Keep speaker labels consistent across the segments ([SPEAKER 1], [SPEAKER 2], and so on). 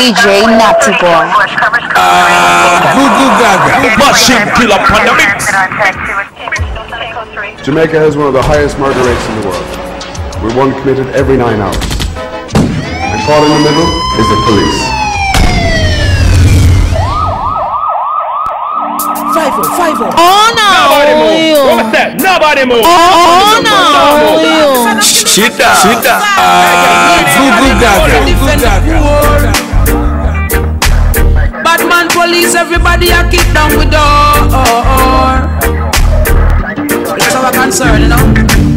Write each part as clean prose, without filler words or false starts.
[SPEAKER 1] DJ Natty Boy.
[SPEAKER 2] Goo Gaga. Machine killer on the mix.
[SPEAKER 3] Jamaica has one of the highest murder rates in the world, with one committed every 9 hours. And caught in the middle is the police.
[SPEAKER 4] 5-0.
[SPEAKER 1] Oh no!
[SPEAKER 2] Nobody move. What's that? Nobody move.
[SPEAKER 1] Oh no!
[SPEAKER 2] Shit down. Goo Gaga.
[SPEAKER 4] Batman police, everybody a kick down with door. That's our concern, you know.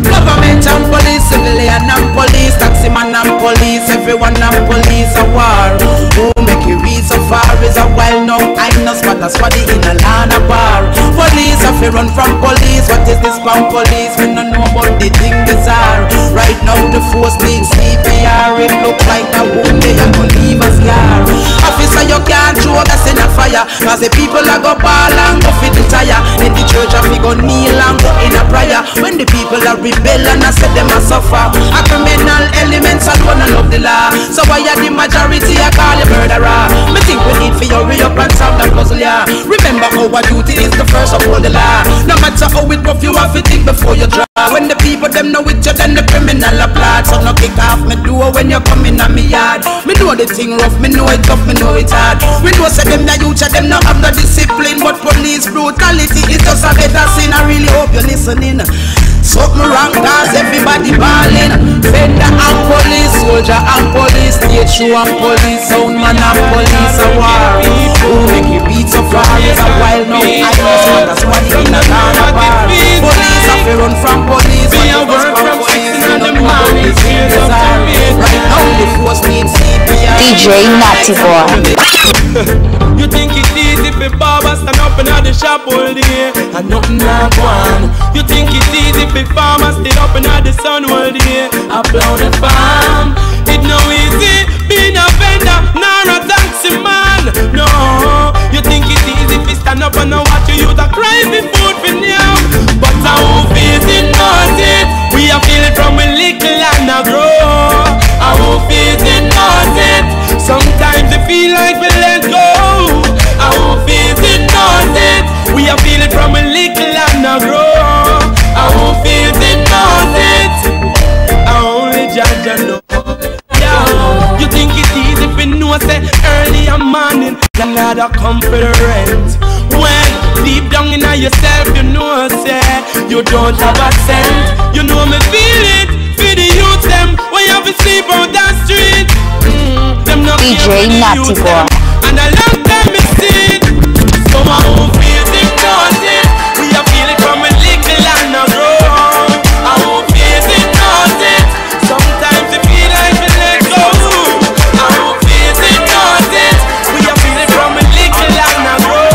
[SPEAKER 4] Government and police, civilian and police, taxi man and police, everyone and police a war. Who make you read so far is a well-known highness, but that's what the inner land a bar. Police have to run from police. What is this from police? We don't know about the thing bizarre. Right now the force needs CPR. It look like a wound they are gonna leave a scar. Officer, you can't throw gas in a fire, cause the people are go ball and go fit the tire. In the church have to go kneel and go in a prayer. When the people are rebel and I said them a suffer. A criminal elements alone and love the law. So why are the majority I call you murderer? Me think we need for you hurry up and solve that puzzle, yeah. Remember our duty is the first of all the law. No matter how it rough, you have to think before you draw. When the people them know it, you then the criminal applaud. So no kick off me door when you come in on me yard. Me know the thing rough, me know it tough, me know it hard. We know say them the youth, them not have no discipline, but police brutality is just a better sin. I really hope you're listening. Something wrong cause everybody ballin'. Fender and police, soldier and police, state show and police, sound man and police a war. Who make you beat so far is a wild now. I know that's what in a carnival. Police have to run from police. We are work from police in the morning. Right now the force needs CPR.
[SPEAKER 1] DJ Natty Boy.
[SPEAKER 5] You think it's easy for barbers stand up in the shop all day and nothing like one. You think it's easy for farmers stay up in the sun all day and blow the farm. It's no easy being a vendor nor a taxi man. No, you think it's easy for stand up and watch you use a cry for food for now. But our face it knows it. We are feeling from a little and a grow. Our face it knows it. Sometimes it feel like we let go. Our face it knows it. We are feeling from a little and a grow. Our face it knows it. I only judge and know. Yeah. You think it's easy if you know say early and morning another come for the rent. When deep down in yourself you know say you don't have a cent. You know me feel it. For the youth them when you have to sleep on that street. Them not
[SPEAKER 1] DJ Natty Boy.
[SPEAKER 5] And a long time me see it. So my own feels it knows it. We are feeling from a little and a grow. Our own feels it knows it. Sometimes it feel like we let go. Our own feels it knows it. We are feeling from a little and a grow.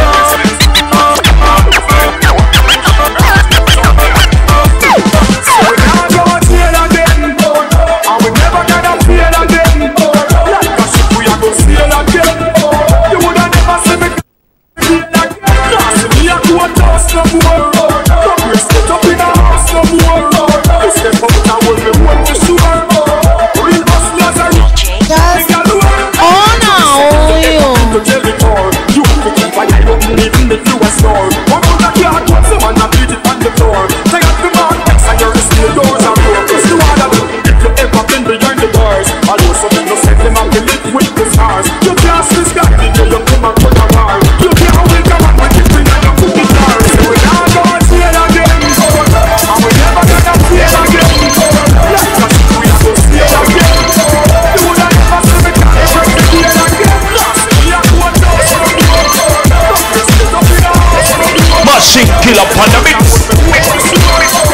[SPEAKER 2] Machine killer on the mix.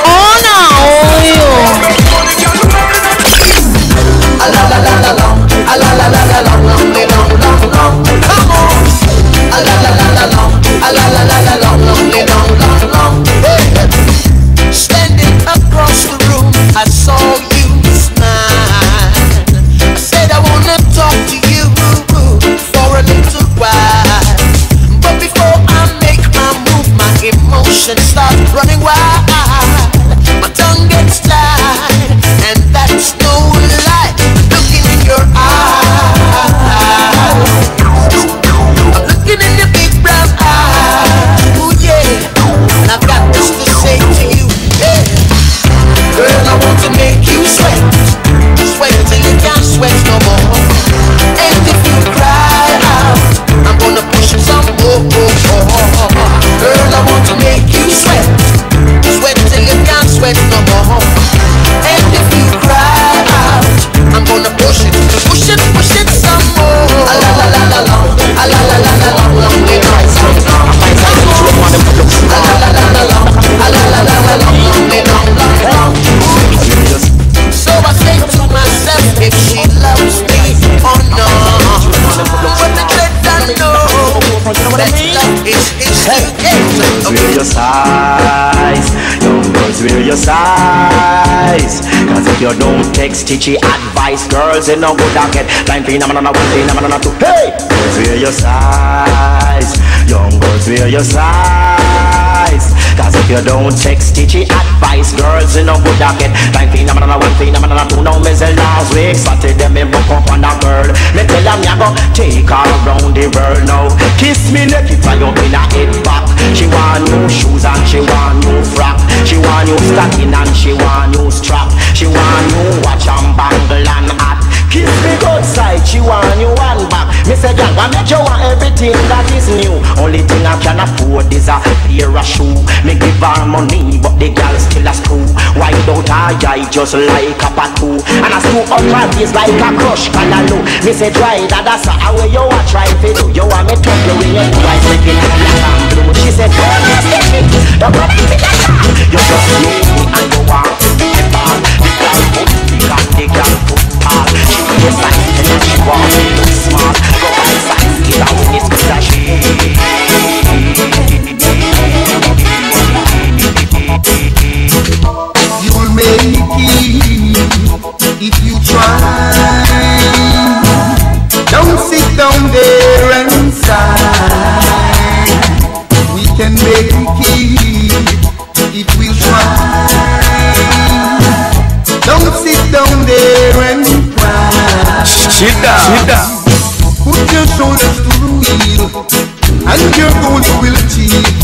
[SPEAKER 1] Oh no!
[SPEAKER 4] A la la la la la, a la la la la la.
[SPEAKER 6] your size. Young girls, wear your size. Cause if you don't take stitchy advice, girls in no good pocket. Time phenomenon, one phenomenon, two. Hey! Girls, wear your size. Young girls, wear your size. Cause if you don't take stitchy advice, girls in no good pocket. Time phenomenon, one phenomenon, two. Now me say last week, Saturday me book up on a girl. Me tell them ya go take her around the world now. Kiss me neck if I up in a head back. She want new shoes and she want new frock. She want new stocking and she want new strap. She want new watch and bangle and hat. Kiss me good side, she want you one back. Me say girl, why make you want everything that is new? Only thing I can afford is a pair of shoe. Me give her money, but the girl still a screw. Why don't I just like a patu? And I screw up her face like a crush callaloo. Me say try that, that's how way you a try to do. You want me to you in your twice, make it black and blue. She said, oh, yes, don't come in the car. You just know me and you want to be the ball. The girl put all. She is like and she wants to look smart. Go outside, get out with this good she.
[SPEAKER 7] You'll make it if you try. Don't sit down there and sigh. We can make it if we try. Don't sit down there and cry.
[SPEAKER 2] Sit down.
[SPEAKER 7] Put your shoulders to the wheel, and your goals will achieve.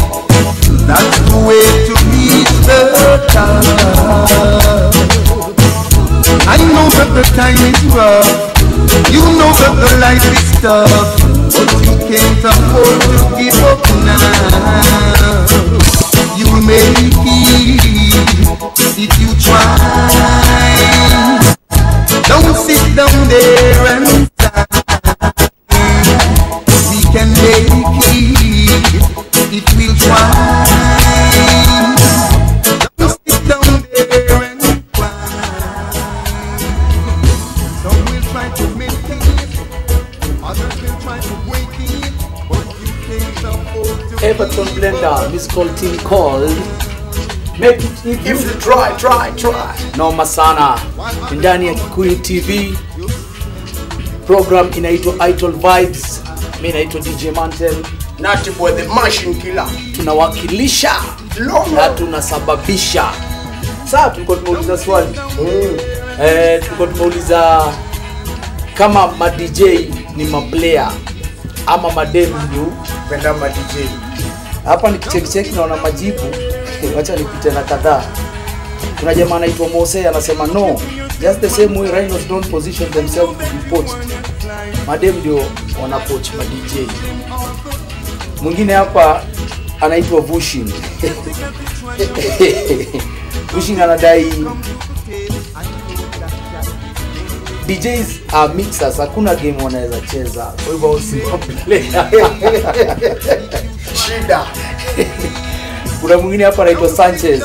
[SPEAKER 7] That's the way to reach the top. I know that the time is rough. You know that the life is tough, but you can't afford to give up now. You'll make it if you try. Don't sit down there and sigh. We can make it if we'll try. Don't sit down there and cry. Some will try to make it, others will try to break it, but you can't afford to.
[SPEAKER 8] Everton Blender, Miss Coltin called Make it if you try. Noma sana. Ndani ya Kikuyu TV. Program inaitwa Idol Vibes. Mimi naitwa DJ Mantel.
[SPEAKER 9] Nati boy the machine killer.
[SPEAKER 8] Tunawakilisha na tunasababisha. Sasa tulikuwa tumeuliza swali. Tulikuwa tumeuliza kama ma DJ ni ma player ama madem ndio
[SPEAKER 9] penda ma DJ.
[SPEAKER 8] Hapa nikicheck naona majibu. Wacha nipite na kadhaa. Kuna jamaa anaitwa Mose anasema no, just the same way rhinos don't position themselves to be poached. Madem ndio wana poach ma DJ. Mwingine hapa anaitwa Bushin. Bushin anadai DJs are mixers, hakuna game wanaweza cheza. Kwa hivyo usipoplay.
[SPEAKER 9] Shida.
[SPEAKER 8] Kuna mwingine hapa anaitwa Sanchez.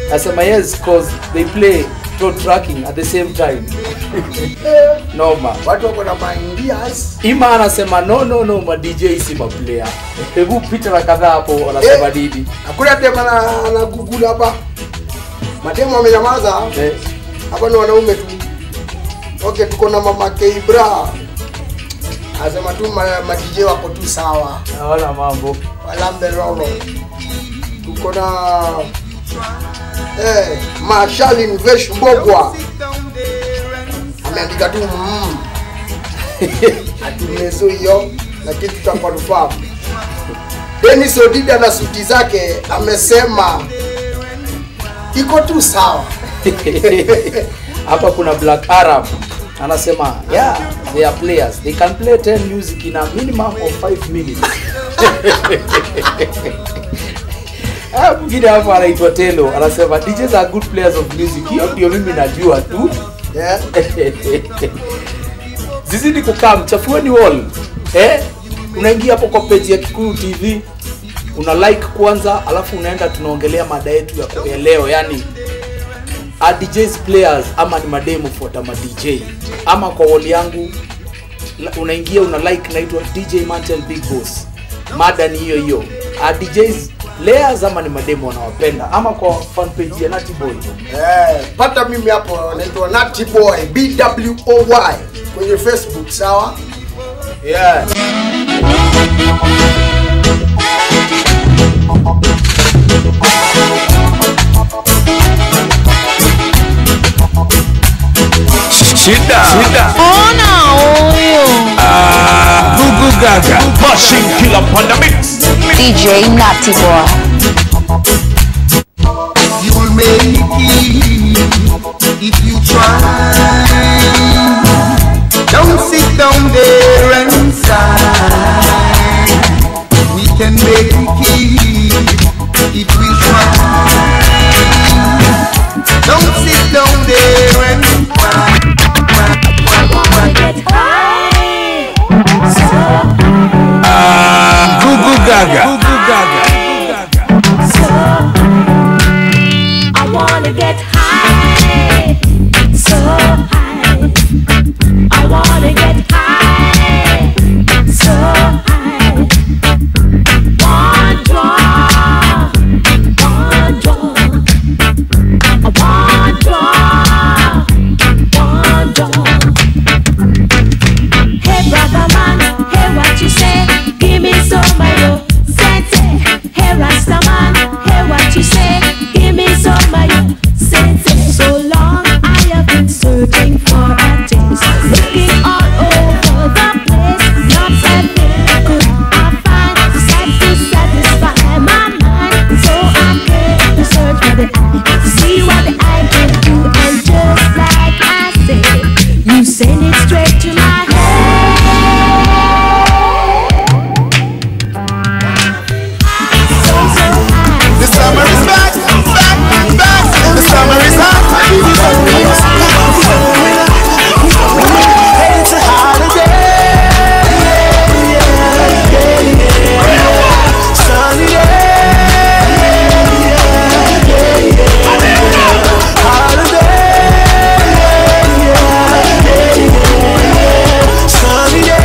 [SPEAKER 8] Anasema yes cause they play toe tracking at the same time. Noma.
[SPEAKER 9] Watu wako na ideas.
[SPEAKER 8] Ima anasema no ma DJ si ma player. Hebu pita na kadhaa hapo wanasema didi.
[SPEAKER 9] Hakuna tema na Google hapa. Mademo amenyamaza. Hapa ni wanaume tu. Okay, tuko na mama Keibra. Anasema tu ma DJ wako tu sawa.
[SPEAKER 8] Hawana mambo.
[SPEAKER 9] Walambe roro. Tuko na Marshall Invesh Mbogwa. Ameandika tu atumezo hiyo lakini tutakuwa tufahamu. Dennis Odida na suti zake amesema iko tu sawa.
[SPEAKER 8] Hapa kuna Black Arab anasema yeah, they are players, they can play 10 music in a minimum of 5 minutes. Mwingine hapa anaitwa Telo anasema DJs are good players of music. Hiyo ndio mimi najua tu.
[SPEAKER 9] Yeah.
[SPEAKER 8] Zizidi kukaa mchafueni wall. Unaingia hapo kwa page ya Kikuyu TV, una like kwanza, alafu unaenda tunaongelea mada yetu ya leo, yani are DJs players ama ni mademo fuata ma DJ. Ama kwa wall yangu unaingia una like, naitwa DJ Mantel Big Boss. Mada ni hiyo. Are DJs players ama ni mademo wanawapenda ama kwa fan page ya Natty Boy?
[SPEAKER 9] Pata mimi hapo naitwa Natty Boy BWOY kwenye Facebook, sawa? Yeah.
[SPEAKER 2] Shida.
[SPEAKER 1] Ona huyo.
[SPEAKER 2] Gugu Gaga. Machine killer on the mix.
[SPEAKER 1] DJ Natty Boy.
[SPEAKER 7] You'll make it if you try. Don't sit down there and sigh. We can make it if we try. Don't sit down there and cry.
[SPEAKER 2] Gugu Gaga.
[SPEAKER 10] I wanna get high, so high. I wanna get high, so high. One draw, one draw. One draw, one draw. Hey brother man, hey what you say? Give me some of your sense. Hey Rasta man, hey what you say? Give me some of your sense. So long I have been searching for a taste, looking all over the place. Not something could I find to satisfy my mind. So I came to search for the eye, to see what the eye can do. And just like I said, you send it straight to my head.
[SPEAKER 7] The summer is back. The summer is hot. It's a holiday. Sunny day. Holiday. Sunny day.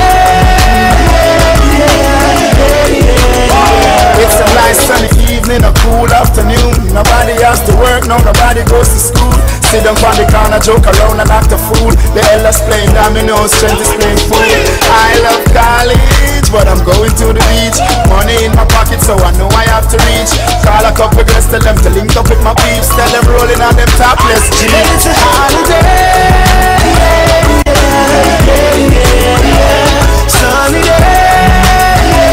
[SPEAKER 7] It's a nice sunny evening, a cool afternoon. Nobody has to work, no, nobody goes to school. Sit down on the corner, joke around and act a fool. The elders playing dominoes, strength is playing fool. I love college, but I'm going to the beach. Money in my pocket, so I know I have to reach. Call a couple girls, tell them to link up with my peeps. Tell them rolling on them topless jeans. It's a holiday. Sunny day.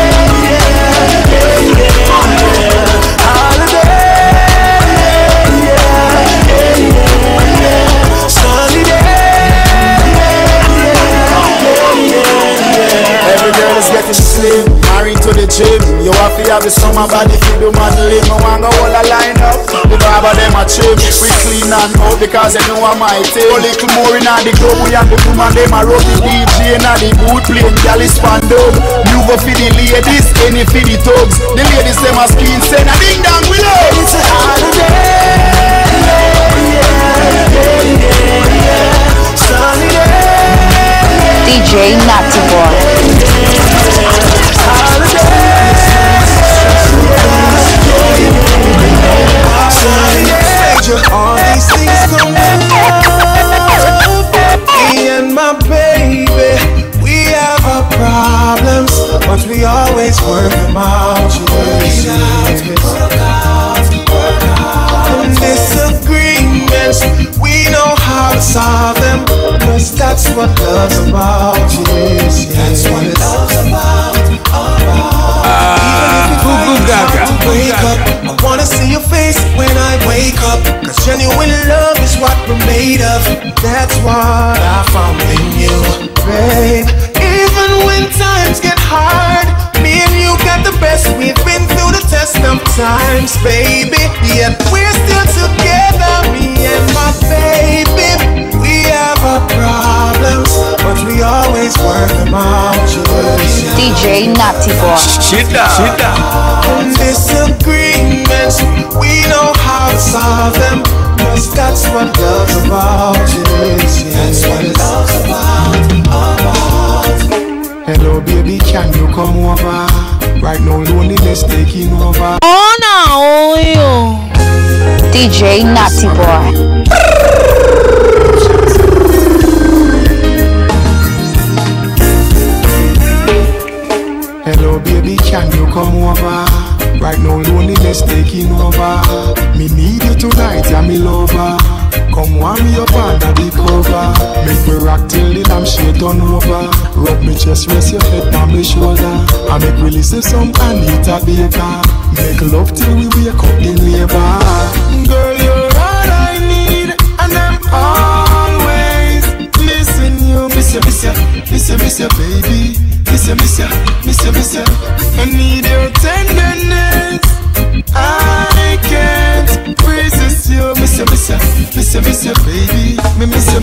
[SPEAKER 7] Every girl is getting slim, married to the gym. You have to have the summer body if you do modeling. No one go all a line up, the barber them a trim. We clean and out because they know I'm my tail. A little more in the club, we have the woman them a rub the DJ and the boot playing gal is stand up. You go for the ladies, any for the thugs. The ladies them a screen send a ding dong we love. It's a holiday. Sunny day.
[SPEAKER 1] DJ Natty Boy.
[SPEAKER 7] All these things come me and my baby, we have our problems, but we always work them out. Disagreements, we know how to solve them, cause that's what love's about. That's what love's about.
[SPEAKER 2] Gugu Gaga.
[SPEAKER 7] Wake up, I wanna see your face when I wake up, cause genuine love is what we're made of. That's what I found in you, babe. Even when times get hard, me and you got the best. We've been through the test of times, baby, yet we're still together, me and my baby. We have our problems, but we always work them out.
[SPEAKER 1] DJ Natty Boy.
[SPEAKER 2] Shida.
[SPEAKER 7] Disagreements, we know how to solve them, cause that's what love's about. That's what love's about. Hello baby, can you come over? Right now loneliness taking over.
[SPEAKER 1] Oh no, you. DJ Natty Boy.
[SPEAKER 7] Hello baby, can you come over? Right now loneliness taking over. Me need you tonight, yeah me lover. Come warm me up under the cover. Make me rock till the damn shit done over. Rub me chest, rest your head on my shoulder. I make me listen some Anita Baker. Make love till we wake up the labor. Girl, you're all I need, and I'm always missing you. Miss you, baby. Miss you. I need your tenderness. I can't resist you. Miss you, baby. Miss you.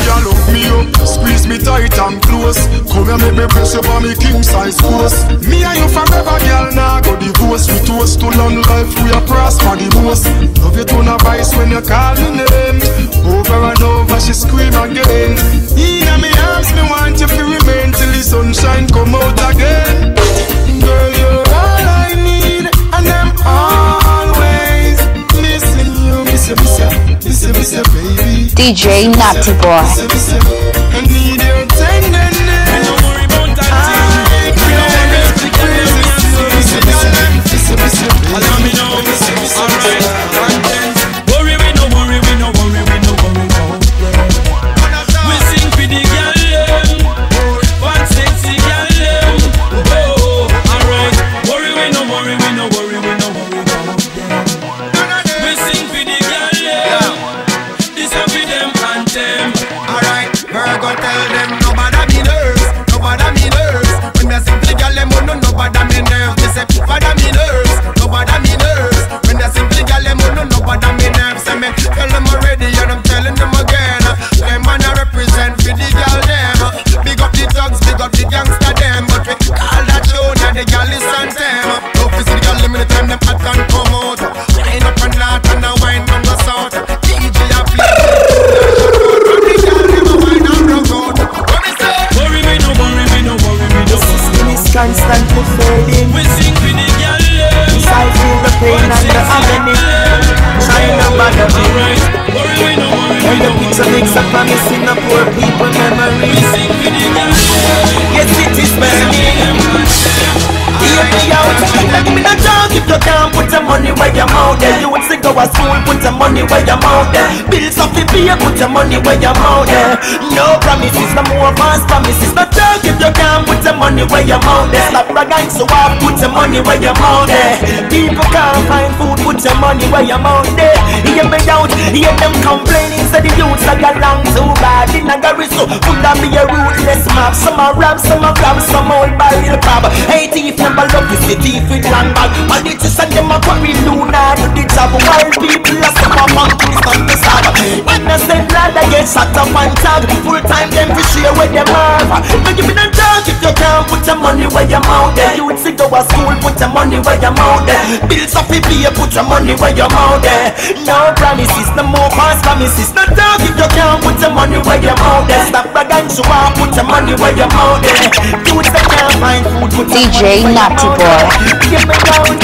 [SPEAKER 7] You look me up, squeeze me tight and close. Come here, make me press up on me king size post. Me and you forever, girl. Now go divorce. We toast to long life. We are prosper the most. Love you to no vice when you call me name. Over and over, she scream again. In my arms, me want you to remain till the sunshine come out again. Girl, you're all I need, and I'm always missing you. Miss you, baby.
[SPEAKER 1] DJ Natty Boy.
[SPEAKER 7] I need your tenderness. Don't worry about that. Allow me know. Alright. Worry, we no worry. We sing for the girl, one sexy girl. Oh, alright. Worry, we no worry. We sing for the girl, this a for them and them. Alright, we're gonna tell them nobody me nerves. When they sing for the girl, them nobody me nerves. They say nobody me nerves. When they sing for the girl, them nobody me nerves. I mean, tell them already and I'm telling them again. Them man I represent for the girl them. Big up the thugs, big up the gangster them. But we call that show now the girl is on them. Don't see the girl them in the time them hot and come out. Wind up and lot and a wine from the south. DJ a play. The girl them a wine and rock out. What me say? Worry me no. The system is constantly fading. We sing for the girl. I feel the pain and the agony. Trying to bother me. And the picture makes a promise in the poor people memory. Yes, it is burning. Hear me out. Let me not talk if you can't put the money where your mouth there. You would say go to school, put the money where your mouth there. Bills off the beer, put the money where your mouth there. No promises, no more false promises. Not talk if you can't put the money where your mouth there. Stop bragging so I put the money where your mouth there. People can't find food, put your money where your mouth there. Hear me out, hear them complaining. Say the youths are got long too bad. In a garage so full of be a ruthless map. Some are rap, some are grab, some old barrel crab. Hey thief, never love you, see thief with land bag. And it is and them a quarry Luna do the job. Wild people are some of monkeys on the stab. When I said lad I get shot up and tag. Full time them for share with them have. But give me the talk if you can't put your money where your mouth there. You would sit to a school, put your money where your mouth there. Bills off the beer, put your money where your mouth there. No promises, no more false promises. No talk if you can't put your money where your mouth there. Stop bragging so I put your money where your mouth there. Youths that can't find food, put
[SPEAKER 1] DJ Natty Boy.
[SPEAKER 7] Give me down.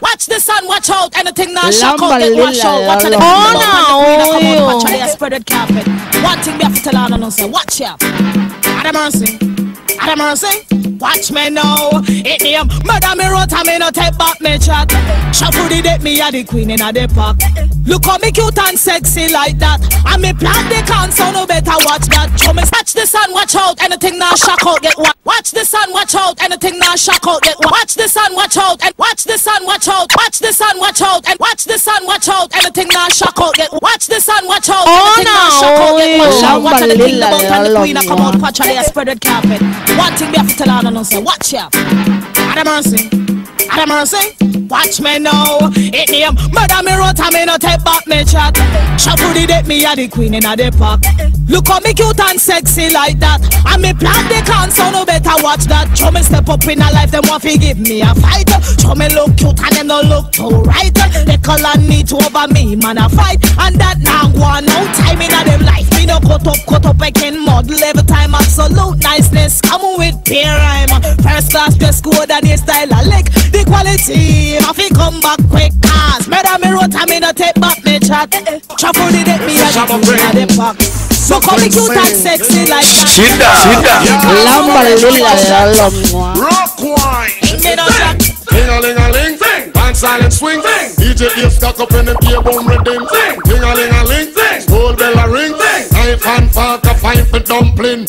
[SPEAKER 4] Watch the sun, watch out. Anything now shock out, get wash out. Watch out.
[SPEAKER 1] Oh no.
[SPEAKER 4] Watch out, they spreaded carpet. One thing we have to tell on and say, watch out. Have mercy. Watch me now. It name murder me wrote and me no take back me chat. Shuffle the deck, me a the queen in a the park. Look how me cute and sexy like that. And me plant the can, so no better watch that. Show me watch the sun, watch out. Anything now shock out, get what? Watch the sun, watch out. Anything now shock out, get what? Watch the sun, watch out. And watch the sun, watch out. Watch the sun, watch out. And watch the sun, watch out. Anything now shock out, get watch the sun, watch out. Anything now shock out, get watch out. Watch out the king about and the queen a come out. Watch out they a spreaded carpet. One thing we have to tell on and say, watch out. Have mercy. Watch me now. It name murder me wrote and me no take back me chat. Shuffle the deck, me a the queen in a the park. Look how me cute and sexy like that. And me plant the can, so no better watch that. Show me step up in a life, them want to give me a fight. Show me look cute and them no look too right. They call and need to over me, man a fight. And that now go on, no time in a them life. Me no cut up again model every time. Absolute niceness, come with peer rhyme.
[SPEAKER 11] First class dress code and your style a lick. The quality, I fi come back quick. Cause murder me road, I me no take back me chat. Travel the deck, me a the box. So come be cute and sexy like that.
[SPEAKER 1] Lamba lula
[SPEAKER 7] Rock wine.
[SPEAKER 11] Me no jack.
[SPEAKER 7] Ding-a-ling-a-ling, and silent swing. DJ is stuck up in the beer boom rhythm. Ding-a-ling-a-ling, school bell a ring. Knife and fork a fight for dumpling.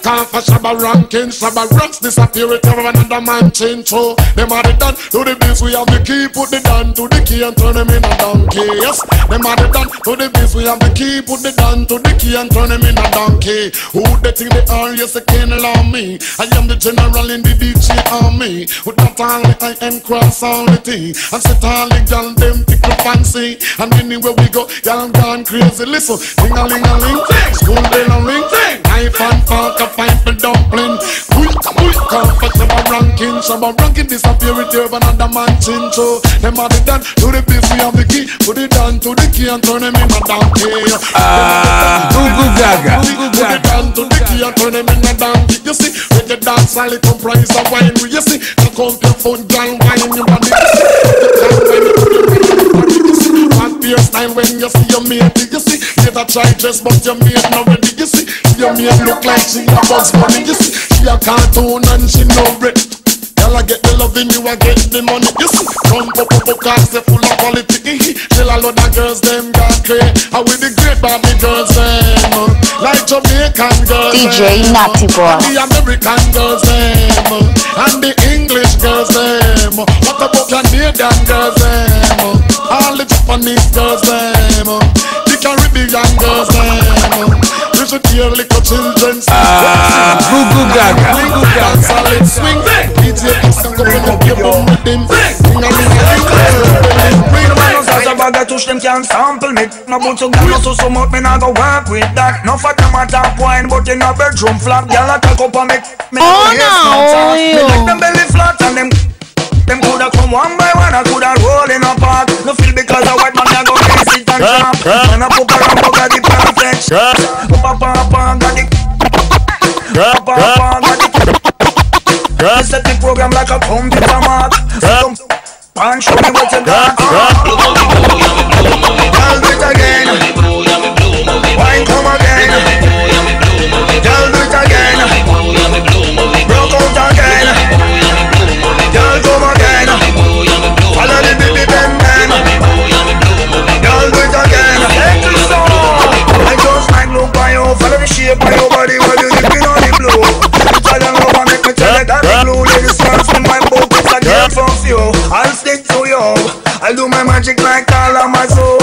[SPEAKER 7] Can't for Shabba ranking. Shabba rocks disappear with another man change. So them are the done to the biz. We have the key, put the down to the key and turn them in a donkey. Yes, them are the done to the biz. We have the key, put the down to the key and turn them in a donkey. Who they think they are? Yes, they can't allow me. I am the general in the DJ army. With that all the I and cross all the T. And set all the gal them tickle fancy. And anywhere we go, y'all gone crazy. Listen, ding-a-ling-a-ling, school bell a ring. Knife and fork a fight for dumpling. Come for Shabba ranking disappear with you another man chin. So them are the done to the biz. We have the key, put it down to the key and turn them in a donkey.
[SPEAKER 2] Gugu Gaga.
[SPEAKER 7] Put it down to the key and turn them in a donkey. You see, with the dance all it comprise of wine. You see, the come your phone, girl, wine your body. One beer style when you see your mate. You see, later try dress but your mate not ready. You see, your mate look like she a Bugs Bunny. You see, she a cartoon and she no bread. Y'all get the loving, you a get the money. You see, come up cause they full of quality. Tell a lot of girls them got crazy. How with the great Barbie girls them, like Jamaican girls.
[SPEAKER 1] DJ Natty Boy.
[SPEAKER 7] And the American girls them, and the English girls them. What about Canadian girls them? All the Japanese girls them, the Caribbean girls them. You should hear little children sing.
[SPEAKER 2] Gugu Gaga. Gugu Gaga.
[SPEAKER 7] Solid swing. DJ X-Sang up in the boom with him.
[SPEAKER 12] Bag I touch them can't sample me. No but so gal so so much me not go work with that. No for them a top wine but in a bedroom flat. Gal a talk up on me.
[SPEAKER 1] Oh no,
[SPEAKER 12] me like them belly flat and them coulda come one by one. I coulda roll in a park. No feel because a white man a go sit and jump. And a poke around got the perfect. Papa got the. Papa got the. Set the program like a computer mark. And show me what you got. Girl, do it again. Wine come again. Girl, do it again. Broke out again. Girl, come again. Follow the baby bend. Girl, do it again. I just like look by you. Follow the shape of your body while you dipping on the blue. Italian love and make me tell you that the blue ladies dance from my book. It's a gift from you. I'll stick to you. I'll do my magic like all of my soul.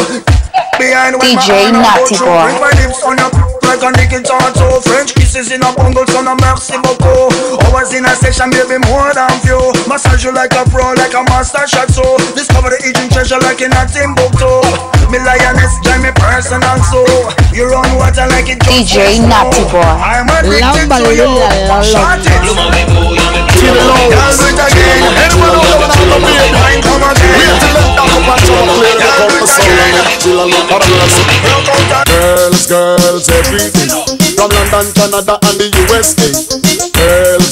[SPEAKER 12] Behind when
[SPEAKER 1] DJ Natty Boy.
[SPEAKER 12] With my lips on your like a nickel tattoo. French kisses in a bungle, so no merci beaucoup. Always in a session, baby, more than few. Massage you like a pro, like a master shot. So discover the hidden treasure like in a Timbuktu. Me lioness, drive me personal so. You run water like it just
[SPEAKER 1] DJ Natty Boy.
[SPEAKER 12] I'm addicted to you. Shot it. Girl, do it again. Anyone who don't know me, mine come again. We have to let down the patrol, clear the
[SPEAKER 7] Girls, everything. From London, Canada, and the USA.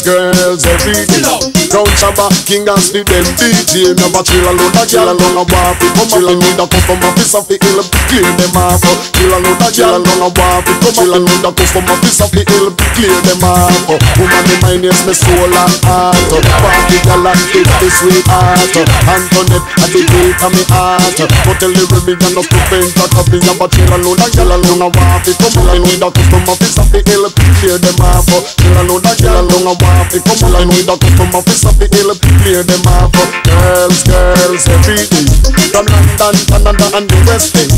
[SPEAKER 7] Girls, everything. Crown Shabba, King and Speed, them DJ. Never chill alone, a girl alone, a waffy. Come chill alone, a come from a piece of the hill. Clear them off. Chill alone, a girl alone, a waffy. Come chill alone, a come from a piece of the hill. Clear them off. Woman, the mind is me soul and heart. Party girl, and it's the sweetheart. Antoinette, at the beat of me heart. But tell the rebellion of the paint that of me. But chill alone, a girl alone, a waffy. Come chill alone, a come from a piece of the hill. Clear them off. Chill alone, a girl alone, a waffy. Come chill alone, a come from a piece of the hill. Clear them off. Girls, every day. From London, Canada, and the West End.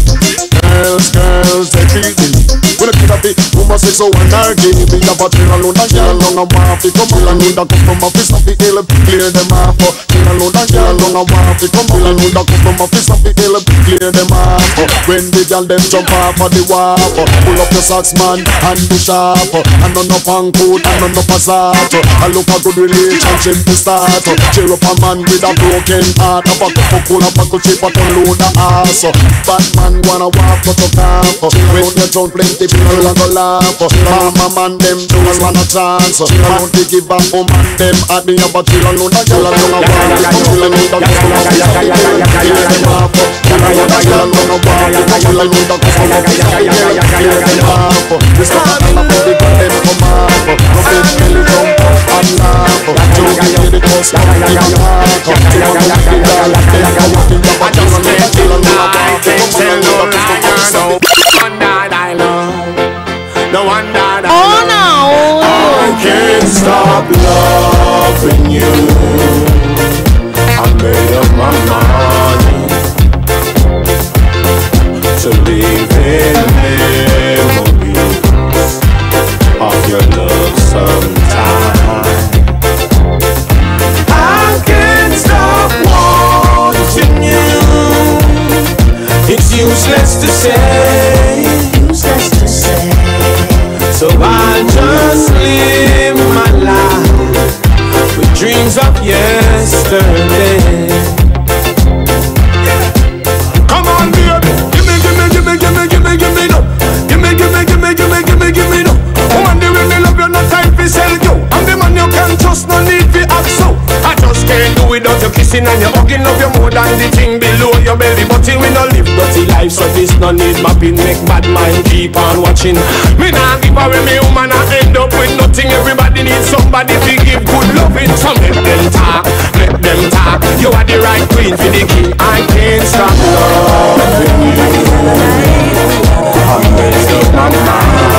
[SPEAKER 7] Girls, every day. When I get a bit, who must say so and argue. Be a chill alone, a girl alone, a waffy. Come chill alone, a come from a piece of the hill. Clear them off. Chill alone, a girl alone, a waffy. Come chill alone, a come from a piece of the hill. Clear them off. When the girl them jump off of the wharf, pull up the socks man and the sharp. And none of punk coat and none of passat. I look a good relationship to start. Cheer up a man with a broken heart. A bucket for cool, a bucket chip, a load of ass. Batman wanna walk but to calf. When you don't plenty people a go laugh.
[SPEAKER 13] Mama man them don't want a chance. I want to give up on man them at me but you don't know that you don't know
[SPEAKER 12] no one that
[SPEAKER 1] Oh no!
[SPEAKER 12] I can't stop loving you. I made up my mind to live in memories of your love sometime. I can't stop wanting you. It's useless to say. So I just live my life with dreams of yesterday. Come on, baby, give me no. Give me no. One day when me love you, no time for sell you. I'm the man you can trust, no need for act so. I just can't do without you kissing and you hugging. Love you more than the thing below your belly. But we no live dirty life, so this no need mapping. Make bad mind keep on watching. Me nah give away me woman and end up with nothing. Everybody needs somebody to give good loving. So make them talk, make them talk. You are the right queen for the king. I can't stop loving you. I'm made up my mind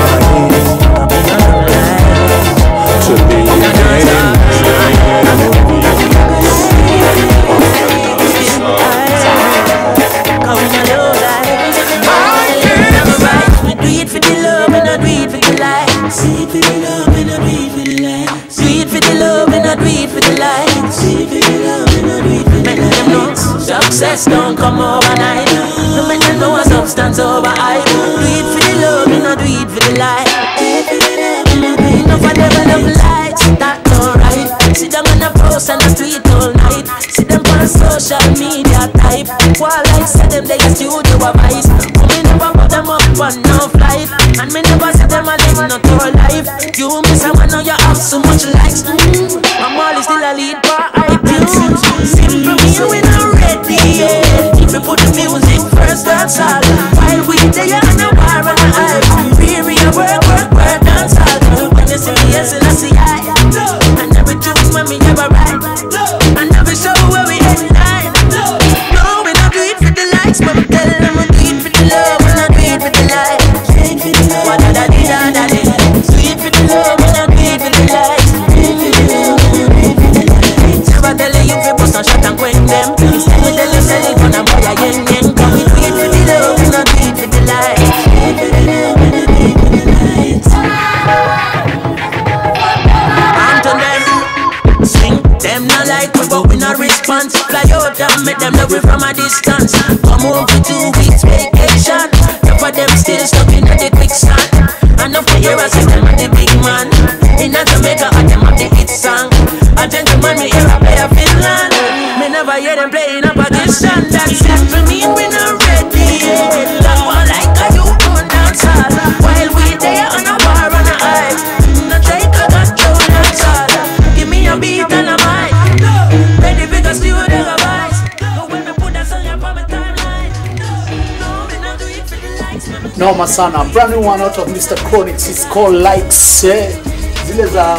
[SPEAKER 12] to be
[SPEAKER 10] success don't come overnight. No make them know a substance over hype. Do it for the love, you know do it for the light. No for level of lights, that's alright. See them on the post and the street all night. See them on social media type. While I say them they a studio advice. Me never put them up on no flight. And me never see them a live not your life. You miss a man now you have so much likes. I'm always still a lead for iTunes. Simple me we not ready. If we put the music first, that's all. While we there on the war and the hype. We work, dance all. When you see me, yes, and I see I. And every tune when me ever write. And every show where we head tonight. No, we not do it for the likes, but we tell them we do it for the love. We not do it for the light. What da di da da di. Do it for the love, we not do it for the light. Never tell you if you bust a shot and quench them. Instead we tell you sell it on a boy again. Come we do it for the love, we not do it for the light. Them not like we, but we not response. Fly out and make them love we from a distance. Come home for 2 weeks vacation. Enough of them still stuck in the quicksand. Enough to hear us say them are the big man. In Jamaica, I them have the hit song. A gentleman, me hear a play a Finland. Me never hear them playing a position. That's it for me, we not ready. That's one like a you on dance hall. While we there on a war on a high. No take a control, that's all. Give me a beat and a mic. Ready because you would ever rise. But when we put that song up on my timeline. No, we not do it for the likes.
[SPEAKER 8] Noma sana, brand new one out of Mr. Chronix. It's called Likes. Zile za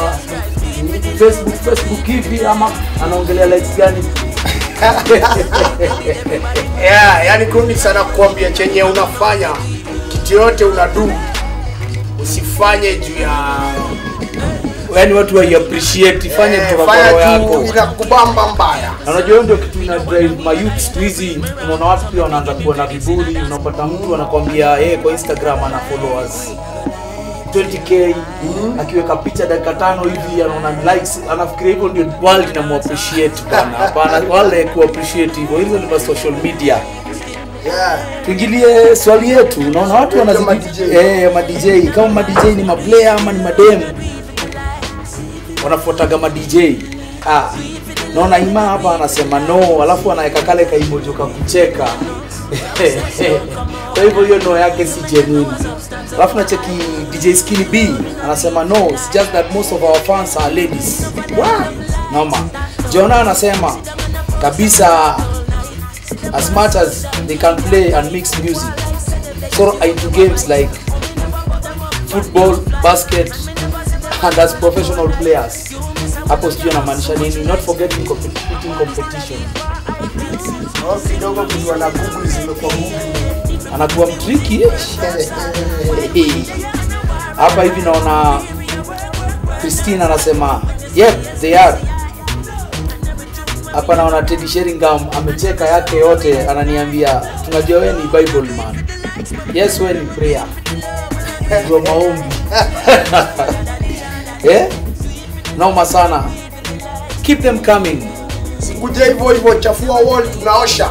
[SPEAKER 8] Facebook hivi ama anaongelea likes gani?
[SPEAKER 9] Yeah, yani Chronix anakuambia chenye unafanya kitu yote unadu usifanye juu ya
[SPEAKER 8] yani watu wa appreciate fanye kutoka kwa roho yako.
[SPEAKER 9] Inakubamba mbaya.
[SPEAKER 8] Unajua ndio kitu ina drive my youth hizi. Unaona watu pia wanaanza kuwa na viburi, unapata mtu anakuambia kwa Instagram ana followers 20k akiweka picha dakika 5 hivi anaona likes, anafikiria hivyo ndio world inamuappreciate bana. Hapana, wale kuappreciate hivyo, hizo ni social media.
[SPEAKER 9] Yeah.
[SPEAKER 8] Tuingilie swali yetu. Unaona watu wanazidi ma DJ kama ma DJ ni ma player ama ni madem wanafuataga ma DJ. Naona Ima hapa anasema no, alafu anaweka kale ka emoji ka kucheka. Kwa hivyo hiyo no yake si genuine. Alafu na cheki DJ Skinny B anasema no, it's just that most of our fans are ladies. What? Noma. Jonah anasema kabisa, as much as they can play and mix music, so into games like football, basket, and as professional players. Hapo sijui anamaanisha nini, not forgetting competing competition.
[SPEAKER 9] Kidogo kitu wana Google zimekuwa Google.
[SPEAKER 8] Anakuwa mtriki. Hapa hivi naona Christine anasema, yep, they are. Hapa naona Teddy Sheringham amecheka yake yote, ananiambia tunajua wewe ni Bible man. Yes, wewe ni prayer. Ndio maombi. Noma sana. Keep them coming.
[SPEAKER 9] Sikuja hivyo chafua wall tunaosha.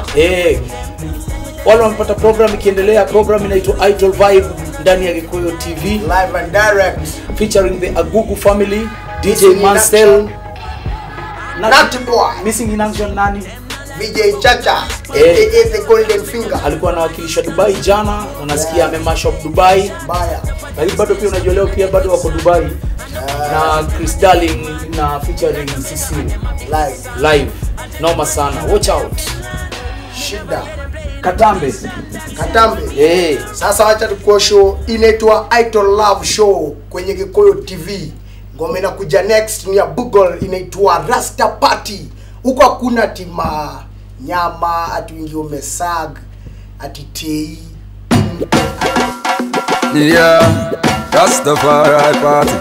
[SPEAKER 8] Wale wamepata program ikiendelea, program inaitwa Idol Vibe ndani ya Gikuyu TV,
[SPEAKER 9] live and direct,
[SPEAKER 8] featuring the Agugu family, DJ Mansell,
[SPEAKER 9] Nati Boy,
[SPEAKER 8] missing in action nani?
[SPEAKER 9] VJ Chacha, aka the Golden Finger.
[SPEAKER 8] Alikuwa anawakilisha Dubai jana, unasikia amemash up Dubai.
[SPEAKER 9] Baya.
[SPEAKER 8] Lakini bado pia unajua leo pia bado wako Dubai. Na Chris Darling na featuring CC live. Noma sana. Watch out.
[SPEAKER 9] Shida.
[SPEAKER 8] Katambe.
[SPEAKER 9] Sasa acha tuko show inaitwa Idol Love Show kwenye Gikuyu TV. Ngoma inakuja next ni ya Google inaitwa Rasta Party. Huko hakuna tima nyama, ati wingi umesag, ati tei.
[SPEAKER 14] Yeah, Rastafari party.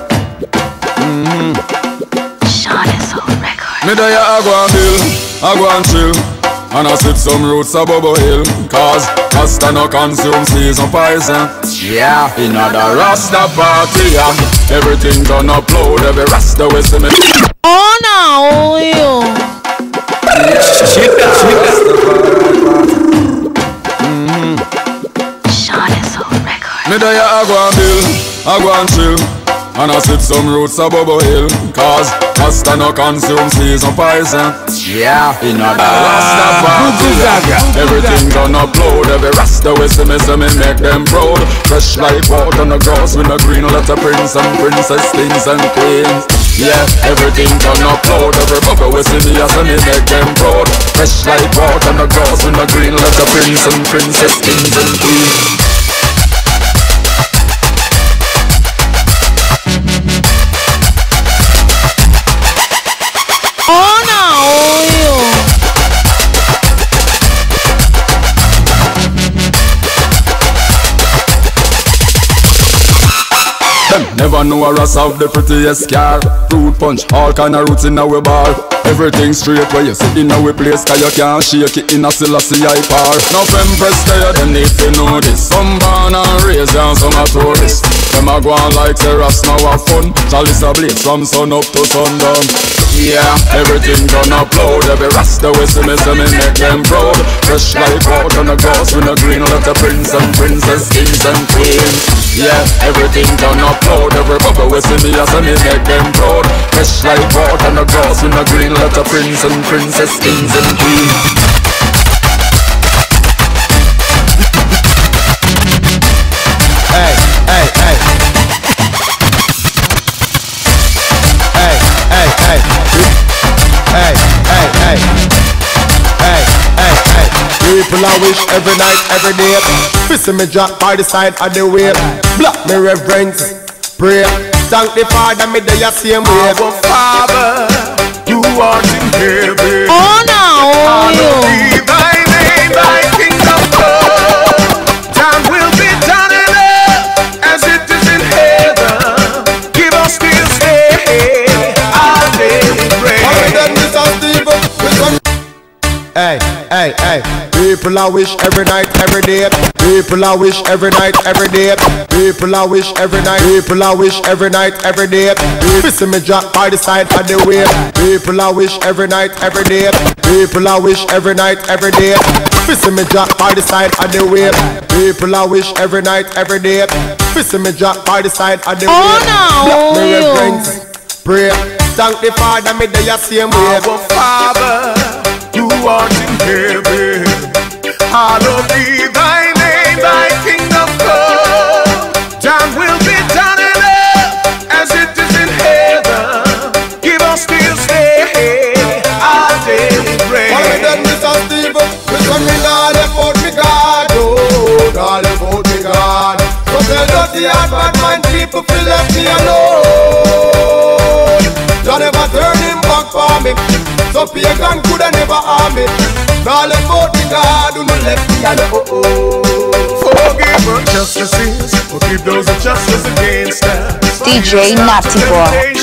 [SPEAKER 10] Sean is on record.
[SPEAKER 14] Me there I go and chill, and I sip some roots above a hill. Cause Rasta no consume season poison. Yeah, in other Rasta party, yeah. Everything done upload, every Rasta we see me.
[SPEAKER 11] Oh no, you.
[SPEAKER 14] Yeah,
[SPEAKER 10] Sean is on record.
[SPEAKER 14] me there I go and chill, and I sip some roots above a hill. Cause Rasta no consume season poison. Yeah, in other Rasta party, everything done upload, every Rasta we see me make them proud. Fresh like water on the grass with the green letter prince and princess, kings and queens. Yeah, everything done upload, every bubble we see me make them proud. Fresh like water on the grass with the green letter prince and princess, kings and queens.
[SPEAKER 11] Oh no, you.
[SPEAKER 14] Never know a Rasta have the prettiest car. Fruit punch, all kind of roots in our bar. Everything straight where you sit in our place, cause you can't shake it in a Selassie I par. Now Empress there, they need to know this. Some born and raised and some are tourists. Them a go on like say Rasta now have fun. Chalice a blaze from sun up to sundown. Yeah, everything done upload, every Rasta we see me make them proud. Fresh like water on the grass with a green letter prince and princess, kings and queens. Yeah, everything done upload, every bubble we see me make them proud. Fresh like water on the grass with a green letter prince and princess, kings and queens.
[SPEAKER 15] Hey, hey, hey. Hey, hey, hey. Hey, hey, hey. Hey, hey, hey. People I wish every night, every day. Fist me drop by the side of the way. Block me reverence, pray. Thank the Father, me the same way.
[SPEAKER 7] Our Father, you are in heaven.
[SPEAKER 11] Oh no,
[SPEAKER 7] Hallowed be thy name, thy kingdom come. Time will be done in earth as it is in heaven. Give us this day our daily bread.
[SPEAKER 15] Hey, hey, hey. People I wish every night, every day. People I wish every night, every day. People I wish every night. People I wish every night, every day. Fist me drop by the side of the way. People I wish every night, every day. People I wish every night, every day. Fist me drop by the side of the way. People I wish every night, every day. Fist me drop by the side of the way.
[SPEAKER 11] Oh no,
[SPEAKER 15] me reverence, pray. Thank the Father, me the same way.
[SPEAKER 7] Our Father, you are in heaven. Hallowed be thy name, thy kingdom come. Thy will be done in earth as it is in heaven. Give us this day our daily bread.
[SPEAKER 15] Why we done Mr. Steve? Which one me not about me God? Oh, all about me God. So tell dirty hard bad mind people feel left me alone. Don't ever turn him back for me. So pagan coulda never harm me. All about me God who no left me alone.
[SPEAKER 7] Forgive our justices, forgive those injustices against us.
[SPEAKER 1] DJ Natty Boy.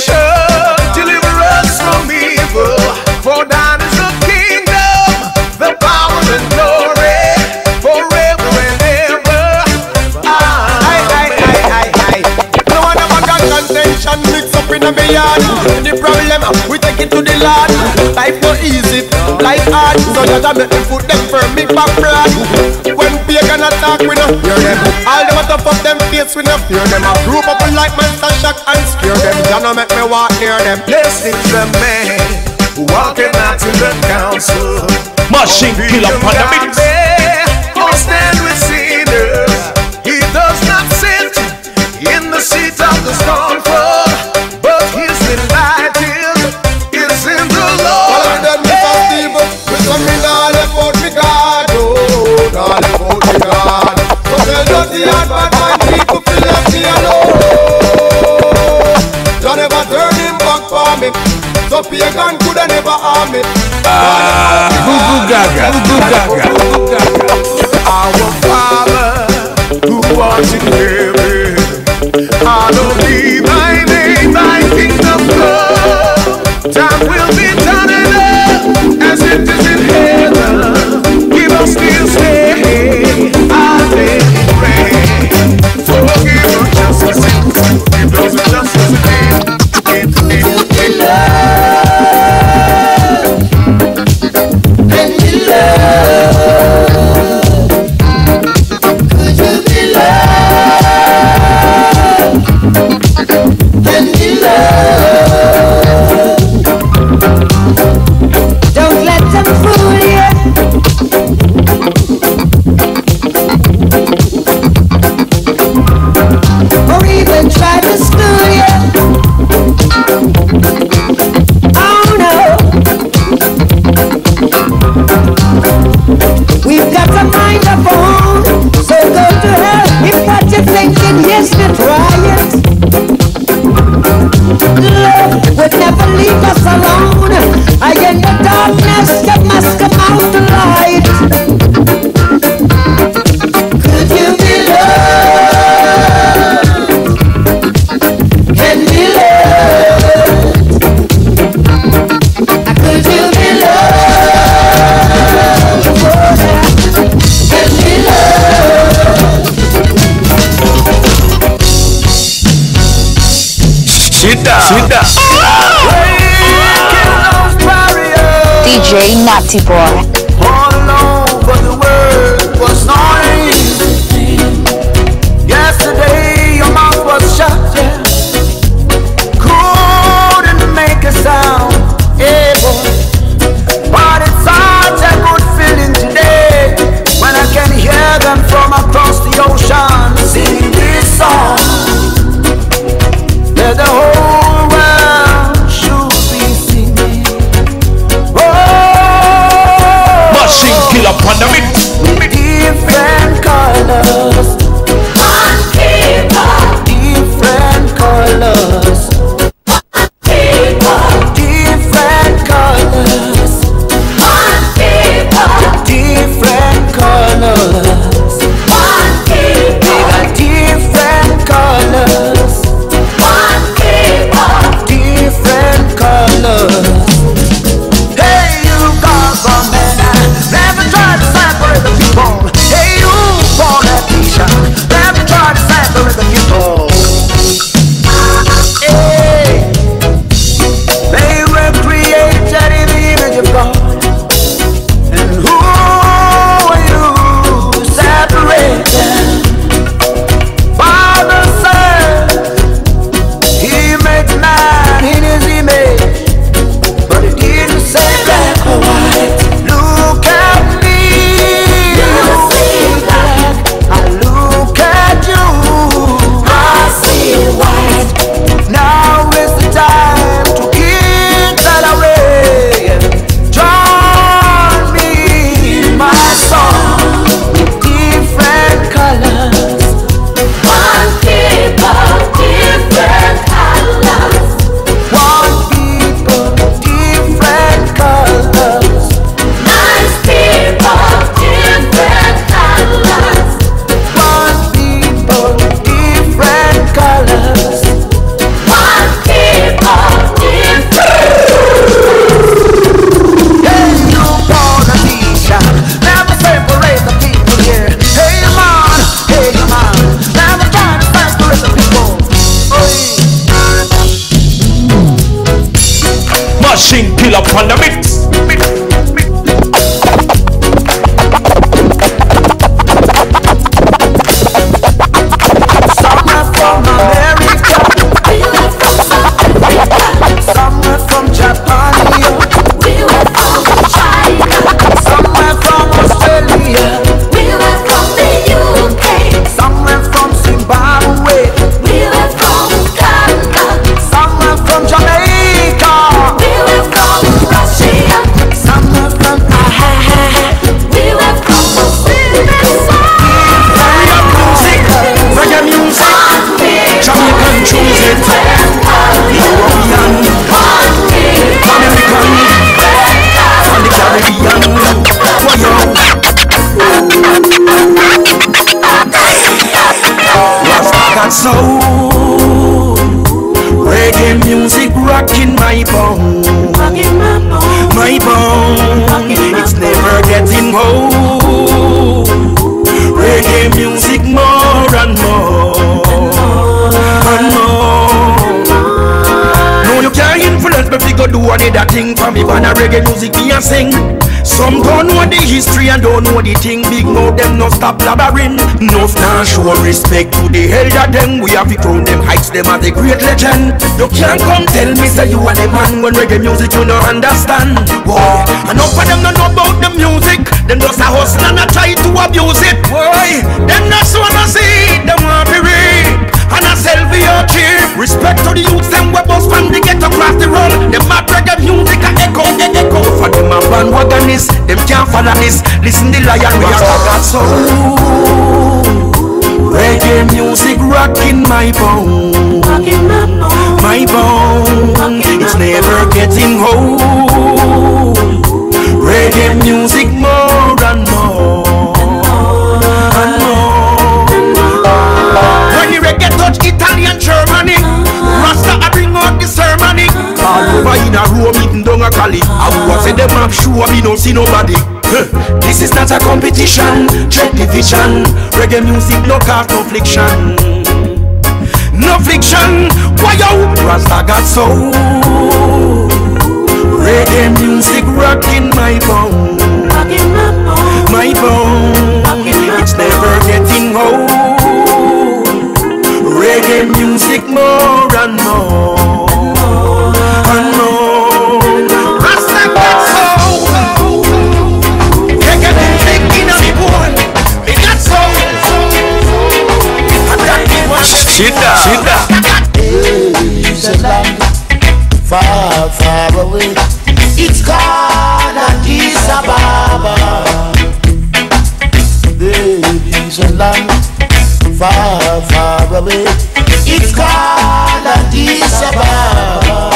[SPEAKER 7] Deliver us from evil, for thine is the kingdom, the power and glory, forever and ever.
[SPEAKER 15] No one ever got contention mixed up in a yard. The problem, we take it to the Lord. Life no easy, life hard. So that I make me put them firm, me back flat. When pagan attack, we no fear them. All them a tough up them face, we no fear them. I group up like monster shock and scare them. You no make me walk near them.
[SPEAKER 7] Blessed is the man who walketh not in the council.
[SPEAKER 2] Machine killer on the mix.
[SPEAKER 7] Or stand with sinners. He does not sit in the seat of the scornful, but his delight is in the Lord.
[SPEAKER 15] All them Mr. Steve, which one me not about me God? Oh, all about me God. So tell dirty hard bad mind people feel left me alone. Don't ever turn him back for me. So pagan coulda never harm me.
[SPEAKER 2] Goo gaga, goo gaga.
[SPEAKER 7] Our Father who art in heaven, hallowed be thy name, thy kingdom come. Thy will be done in earth as it is in heaven. Give us this day our daily bread. Forgive our justices, forgive those injustices against.
[SPEAKER 10] Don't let them fool you. Or even try to school you. Oh no. We've got a mind of our own, so go to hell if what you're thinking is not right. Love would never leave us alone. I in the darkness, you must come out to light. Could you be loved? Can be loved? Could you be loved? Can be loved?
[SPEAKER 2] Sit down.
[SPEAKER 1] DJ Natty Boy.
[SPEAKER 7] All alone, but the word was not easy. Yesterday your mouth was shut, yeah. Couldn't make a sound, yeah, boy. But it's such a good feeling today when I can hear them from across the ocean singing this song. Let the whole world should be singing. Oh,
[SPEAKER 2] Machine killer on the mix.
[SPEAKER 7] Somewhere from America, somewhere from Japan, somewhere from Australia, somewhere from Zimbabwe, somewhere from Jamaica, somewhere from reggae music, Jamaican music, European, American, and the Caribbean. Rasta got soul, reggae music rocking my bone, my bone. It's never getting old. Reggae music more and more and more. No, you can't influence me. Go do another thing for me. When a reggae music me a sing. Some don't know the history and don't know the thing. Big mouth them no stop blabbering. No now show respect to the elder them. We have to crown them, heights them as a great legend. You can't come tell me say you are the man when reggae music you don't understand. Boy, enough of them don't know about the music. Them just a hustle and a try to abuse it. Boy, them not wanna see it. Them want to read and a sell for your cheap. Respect to the youths them we bust from the ghetto across the road. Them mad reggae music a echo, echo. For them a bandwagonist, them can't follow this. Listen the lion we are got soul. Reggae music rocking my bone, my bone. It's never getting old. Reggae music more and more and more. When the reggae touch Italian, Germany, Rasta I bring out the ceremony. All over in a room eating down a Cali. I was say them have sure me don't see nobody. This is not a competition, trade division. Reggae music no cause no fiction, no fiction. Why yo? Rasta got soul. Reggae music rocking my bone, my bone. It's never getting old. Reggae music more and more and more. Rasta got soul. Reggae music in a bone. Me got soul. And that is what
[SPEAKER 13] It's a land far, far away. It's called Addis Ababa. There is a land far, far away. It's called Addis Ababa.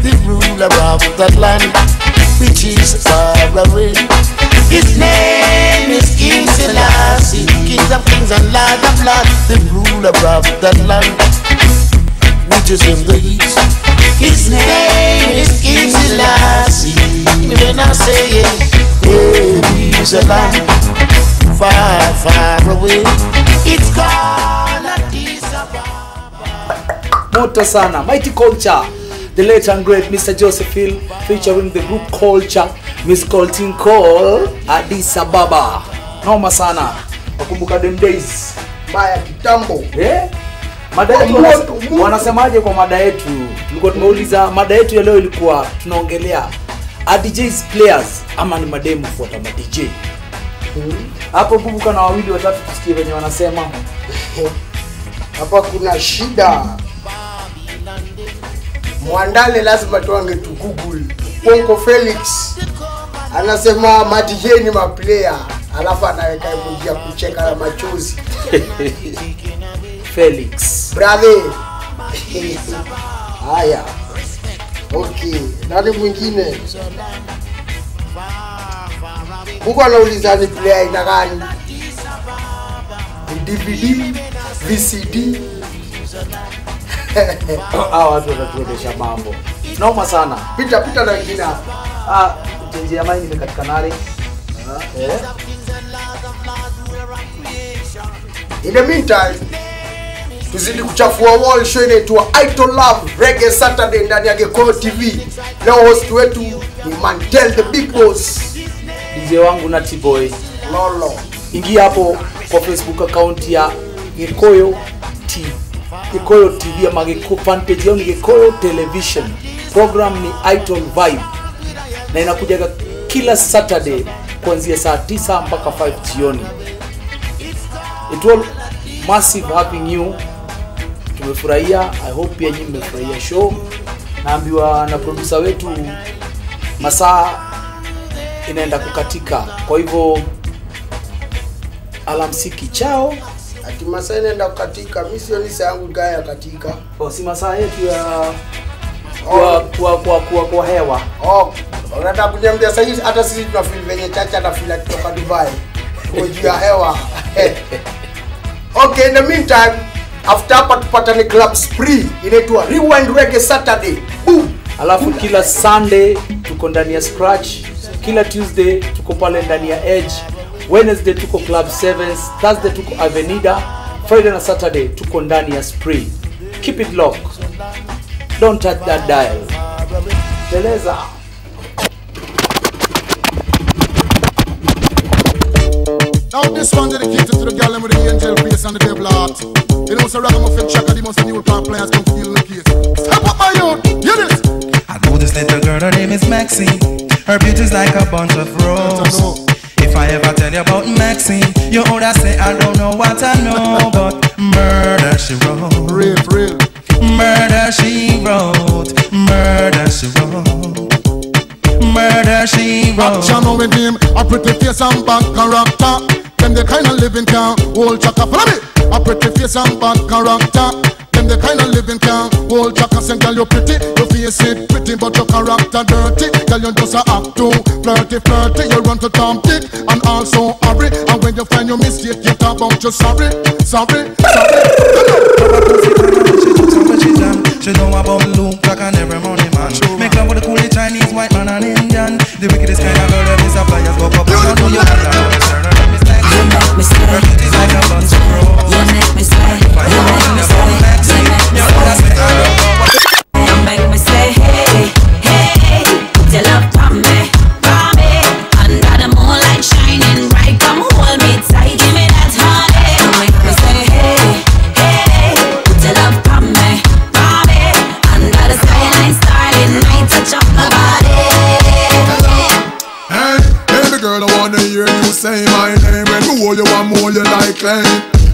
[SPEAKER 13] The ruler of that land, which is far away, his name is King Selassie, King of kings and Lord of lords. The ruler of that land, which is in the east, his name is King Selassie. When I say it, there is a land far, far away. It's called Addis Ababa.
[SPEAKER 8] Moto sana, Mighty Culture, the late and great Mr. Joseph Hill, featuring the group Culture, musical team called Addis Ababa. Noma sana, wakumbuka them days.
[SPEAKER 9] Mbaya kitambo.
[SPEAKER 8] Mada yetu wanasemaje kwa mada yetu? Tulikuwa tumeuliza mada yetu ya leo ilikuwa tunaongelea DJs players ama ni mademu fuata ma DJ. Hapo kumbuka na wawili watatu tusikie wenye wanasema.
[SPEAKER 9] Hapa kuna shida. Mwandale lazima tuange tu Google. Ponko Felix anasema ma DJ ni ma player, alafu anaweka emoji ya kucheka na machozi.
[SPEAKER 8] Felix
[SPEAKER 9] brother. Haya. Okay, nani mwingine? Huko anauliza ni player ina gani? DVD, VCD.
[SPEAKER 8] Watu wanatuendesha mambo. Noma sana.
[SPEAKER 9] Pita na wengine hapa.
[SPEAKER 8] Chenji ya mine katika nari.
[SPEAKER 9] In the meantime, Tuzidi kuchafua wall show inaitwa Idol Love Reggae Saturday ndani ya Geko TV. Leo host wetu ni Mantel the Big Boss.
[SPEAKER 8] DJ wangu Natty Boy.
[SPEAKER 9] Lolo.
[SPEAKER 8] Ingia hapo kwa Facebook account ya Gekoyo TV. Gekoyo TV ama Gekoyo fan page yao ni Gekoyo Television. Program ni Idol Vibe. Na inakuja kila Saturday kuanzia saa 9 mpaka 5 jioni. It all massive having you. Tumefurahia, I hope pia nyinyi mmefurahia show. Naambiwa na producer wetu masaa inaenda kukatika. Kwa hivyo alamsiki chao.
[SPEAKER 9] Ati masaa inaenda kukatika, mimi sio nisa yangu gaya katika.
[SPEAKER 8] Si masaa yetu ya kwa hewa.
[SPEAKER 9] Unataka kuniambia sasa hivi hata sisi tunafeel venye Chacha anafeel kutoka Dubai. Kwa juu ya hewa. Okay, in the meantime, after hapa tupatane Club Spree inaitwa Rewind Reggae Saturday. Boom.
[SPEAKER 8] Alafu kila Sunday tuko ndani ya Scratch, kila Tuesday tuko pale ndani ya Edge, Wednesday tuko Club 7, Thursday tuko Avenida, Friday na Saturday tuko ndani ya Spree. Keep it locked. Don't touch that dial. Teleza.
[SPEAKER 15] Now this one dedicated to the girl with the angel face and the devil heart. You know, so Ragamuffin Chaka, the most new pop players come feel the case. Step up my youth, hear this.
[SPEAKER 16] I know this little girl, her name is Maxine. Her beauty's like a bunch of roses. If I ever tell you about Maxine, you would say I don't know what I know, but murder she wrote.
[SPEAKER 15] Real.
[SPEAKER 16] Murder she wrote. Murder she wrote. Murder she wrote.
[SPEAKER 15] Action with him, a pretty face and bad character. Them the kind of living can hold Chaka. Follow me. A pretty face and bad character. Them the kind of living can hold Chaka. Say girl you pretty, your face it pretty, but your character dirty. Girl you just a act too flirty. You run to Tom Dick and also hurry. And when you find your mistake, you talk about you sorry.
[SPEAKER 16] She know about Luke, Jack and every money man. Make love with the coolie Chinese, white man and Indian. The wickedest kind of girl that is a flyers go up and down. You make me say, her beauty's like a bunch of roses. You make me say, you make me say, hey, put your love on me, under the moonlight shining bright. Come hold me tight, give me that honey. You make me say, hey, put your love on me, under the skyline starlit night. Touch up my body.
[SPEAKER 15] Hey, baby girl, I wanna hear you say my name. When you hold you one more, you like claim.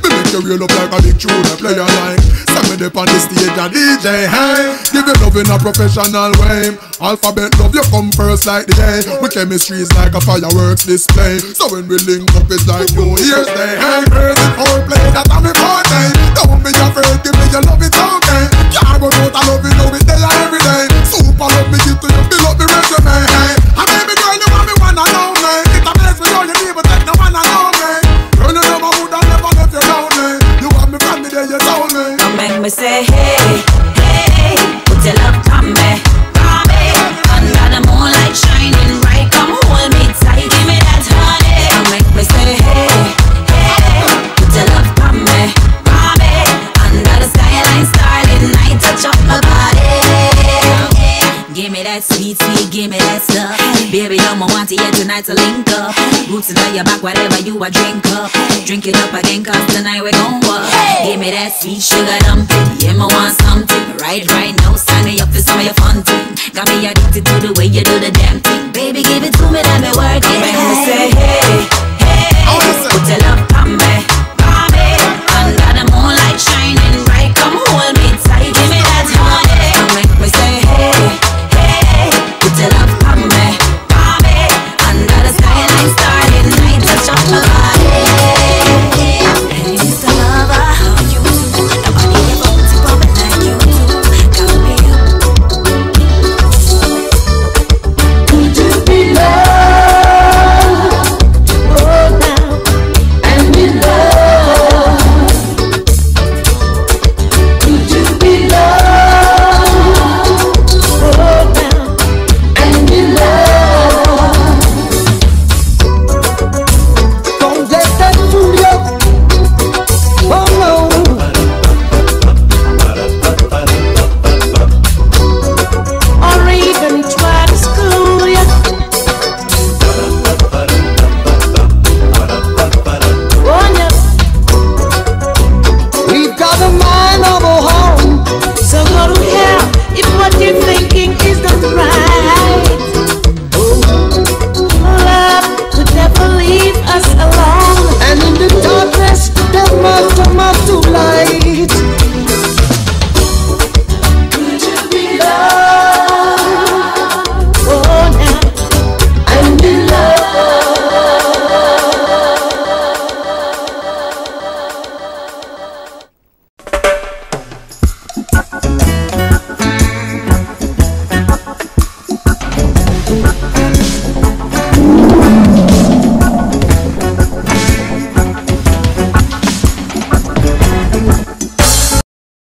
[SPEAKER 15] Me make you real up like a big tune, play a line. Send me up on the stage a DJ, hey. Give you love in a professional way. Alphabet love, you come first like the day. My chemistry is like a fireworks display. So when we link up, it's like New Year's Day. Hey, crazy foreplay, that's how me forte. Don't be afraid, give me your love, it's okay. Can't go out, I love you, know it day and every day. Super love me, give to you, fill up the resume, hey. And baby girl, you want me one and only. It's a mess with all you need, but take no one and only. Girl, you never would have never left you lonely. You want me from me, there you told me.
[SPEAKER 16] Don't make me say, hey, put your love on me, under the moonlight shining bright. Come hold me tight, give me that honey. Don't make me say, hey, put your love on me, under the skyline starlit night. Touch up my body. Give me that sweet, give me that stuff. Baby, I'm want to here tonight to link up. Roots in your back, whatever you a drink up. Drink it up again, cause tonight we gon' work. Give me that sweet sugar dumpling. Yeah, I want something right now. Sign me up for some of your fun thing. Got me addicted to the way you do the damn thing. Baby, give it to me, let me work it. Make me say, hey.